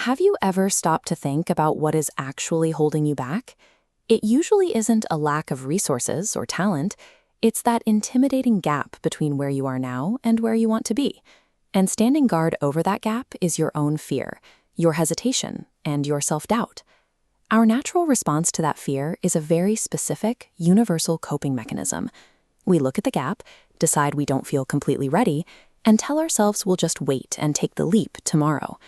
Have you ever stopped to think about what is actually holding you back? It usually isn't a lack of resources or talent. It's that intimidating gap between where you are now and where you want to be. And standing guard over that gap is your own fear, your hesitation, and your self-doubt. Our natural response to that fear is a very specific, universal coping mechanism. We look at the gap, decide we don't feel completely ready, and tell ourselves we'll just wait and take the leap tomorrow.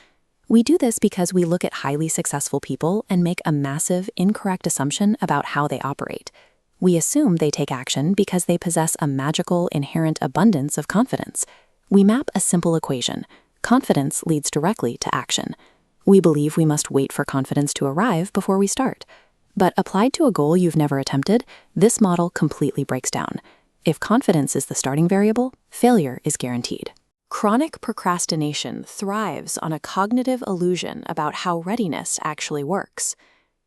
We do this because we look at highly successful people and make a massive, incorrect assumption about how they operate. We assume they take action because they possess a magical, inherent abundance of confidence. We map a simple equation. Confidence leads directly to action. We believe we must wait for confidence to arrive before we start. But applied to a goal you've never attempted, this model completely breaks down. If confidence is the starting variable, failure is guaranteed. Chronic procrastination thrives on a cognitive illusion about how readiness actually works.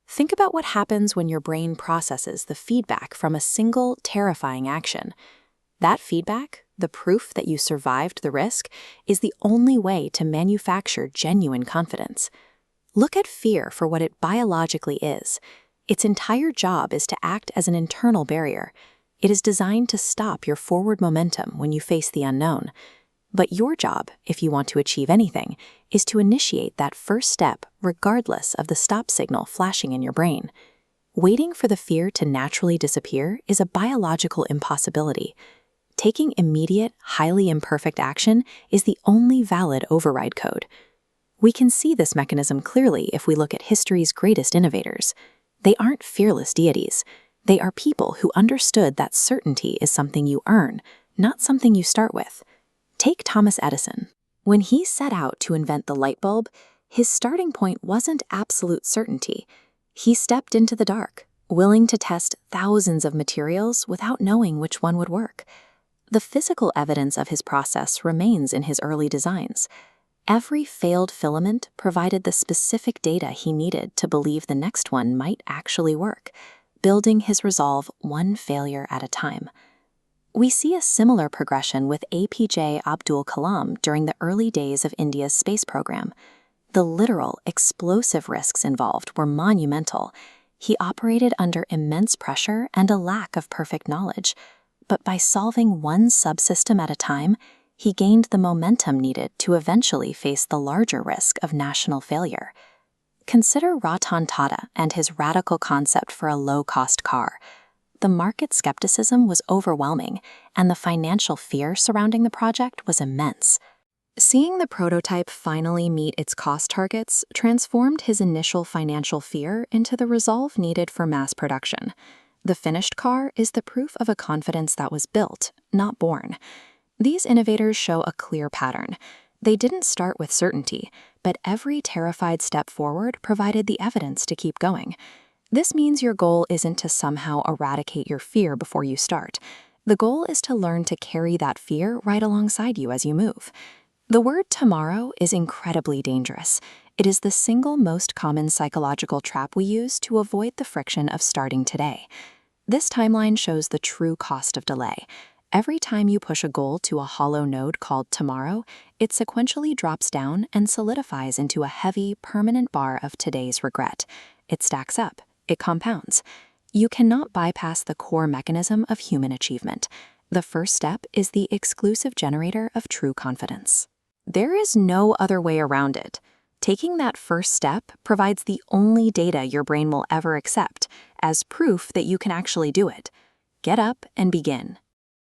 Think about what happens when your brain processes the feedback from a single, terrifying action. That feedback, the proof that you survived the risk, is the only way to manufacture genuine confidence. Look at fear for what it biologically is. Its entire job is to act as an internal barrier. It is designed to stop your forward momentum when you face the unknown. But your job, if you want to achieve anything, is to initiate that first step regardless of the stop signal flashing in your brain. Waiting for the fear to naturally disappear is a biological impossibility. Taking immediate, highly imperfect action is the only valid override code. We can see this mechanism clearly if we look at history's greatest innovators. They aren't fearless deities. They are people who understood that certainty is something you earn, not something you start with. Take Thomas Edison. When he set out to invent the light bulb, his starting point wasn't absolute certainty. He stepped into the dark, willing to test thousands of materials without knowing which one would work. The physical evidence of his process remains in his early designs. Every failed filament provided the specific data he needed to believe the next one might actually work, building his resolve one failure at a time. We see a similar progression with APJ Abdul Kalam during the early days of India's space program. The literal, explosive risks involved were monumental. He operated under immense pressure and a lack of perfect knowledge. But by solving one subsystem at a time, he gained the momentum needed to eventually face the larger risk of national failure. Consider Ratan Tata and his radical concept for a low-cost car. The market skepticism was overwhelming, and the financial fear surrounding the project was immense. Seeing the prototype finally meet its cost targets transformed his initial financial fear into the resolve needed for mass production. The finished car is the proof of a confidence that was built, not born. These innovators show a clear pattern. They didn't start with certainty, but every terrified step forward provided the evidence to keep going. This means your goal isn't to somehow eradicate your fear before you start. The goal is to learn to carry that fear right alongside you as you move. The word tomorrow is incredibly dangerous. It is the single most common psychological trap we use to avoid the friction of starting today. This timeline shows the true cost of delay. Every time you push a goal to a hollow node called tomorrow, it sequentially drops down and solidifies into a heavy, permanent bar of today's regret. It stacks up. It compounds. You cannot bypass the core mechanism of human achievement. The first step is the exclusive generator of true confidence. There is no other way around it. Taking that first step provides the only data your brain will ever accept as proof that you can actually do it. Get up and begin.